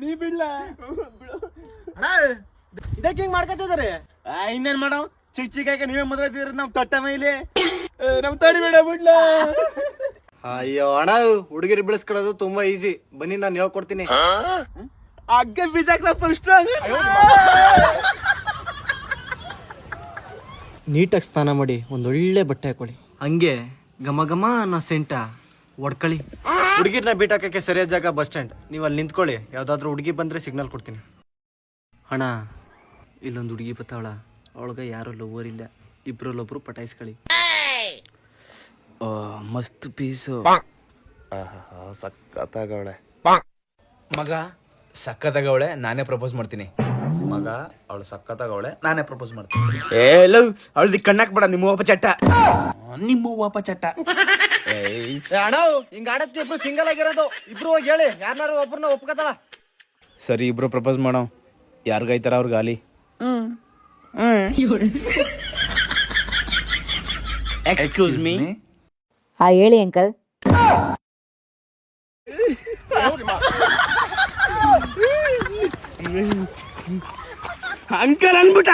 ನೀ ಬಿಡ್ಲ ಇದಕ್ಕೆ ಹಿಂಗ್ ಮಾಡ್ಕೊತಿದಾರೆ. ಇನ್ನೇನ್ ಮಾಡವ್ ಚಿಕ್ಕ ಚಿಕ್ಕ ನೀವೇ ಮದ್ವೆ ನಮ್ ತೊಟ್ಟ ಮೇಲೆ ನಮ್ ತಡಿಬೇಡ ಬಿಡ್ಲ. ಅಯ್ಯೋ ಅಣ್ಣ, ಹುಡುಗಿರಿ ಬೆಳೆಸ್ಕೊಳ್ಳೋದು ತುಂಬಾ ಈಸಿ. ಬನ್ನಿ ನಾನು ಹೇಳ್ಕೊಡ್ತೀನಿ. ಅಗ್ಗೆ ಬೀಜಾಕ್ಲ ಫಸ್ಟ್ ನೀಟಾಗಿ ಸ್ನಾನ ಮಾಡಿ ಒಂದೊಳ್ಳೆ ಬಟ್ಟೆ ಹಾಕೊಳ್ಳಿ. ಹಂಗೆ ಘಮ ಘಮ ಅನ್ನೋ ಸೆಂಟ ಹೊಡ್ಕೊಳ್ಳಿ. ಹುಡುಗಿರ್ನ ಬೀಟ್ ಹಾಕಕ್ಕೆ ಸರಿಯಾದ ಜಾಗ ಬಸ್ ಸ್ಟ್ಯಾಂಡ್. ನೀವು ಅಲ್ಲಿ ನಿಂತ್ಕೊಳ್ಳಿ. ಯಾವ್ದಾದ್ರು ಹುಡುಗಿ ಬಂದ್ರೆ ಸಿಗ್ನಲ್ ಕೊಡ್ತೀನಿ. ಅಣ್ಣ, ಇಲ್ಲೊಂದು ಹುಡುಗಿ ಬತ್ತಾವಳ, ಅವಳಗ ಯಾರು ಲವರ್ ಇಲ್ಲ, ಇಬ್ರಲ್ಲೊಬ್ರು ಪಟಾಯಿಸ್ಕೊಳ್ಳಿ. ಮಸ್ತ್ ಪೀಸು. ಸಕ್ಕತ್ತಾಗವಳೆ ಮಗ, ಸಕ್ಕತ್ತಾಗವಳೆ, ನಾನೇ ಪ್ರಪೋಸ್ ಮಾಡ್ತೀನಿ. ಮಗ, ಅವಳು ಸಕ್ಕತ್ತಾಗವಳೆ, ನಾನೇ ಪ್ರಪೋಸ್ ಮಾಡ್ತೀನಿ. ಅವಳ್ದಿ ಕಣ್ಣಾಕ್ ಬೇಡ, ನಿಮ್ಮ ಒಪ್ಪ ಚಟ್ಟ. ನಿಮ್ಮ ಒಪ್ಪ ಚಟ್ಟ. ಅಣ್ಣ, ಹಿಂಗ ಆಡತ್ತಿ ಇಬ್ರು ಸಿಂಗಲ್ ಆಗಿರೋದು. ಇಬ್ರು ಹೋಗಿ ಹೇಳಿ, ಯಾರನ್ನಾರು ಒಬ್ರನ್ನ ಒಪ್ಕೋತಾಳ. ಸರಿ, ಇಬ್ರು ಪ್ರಪೋಸ್ ಮಾಡೋ. ಯಾರಿಗೈತಾರ ಅವ್ರಿಗೆ ಗಾಲಿ. Excuse me. ಹೇಳಿ ಅಂಕಲ್. ಅಂಕಲ್ ಅನ್ಬಿಟ್ಟ.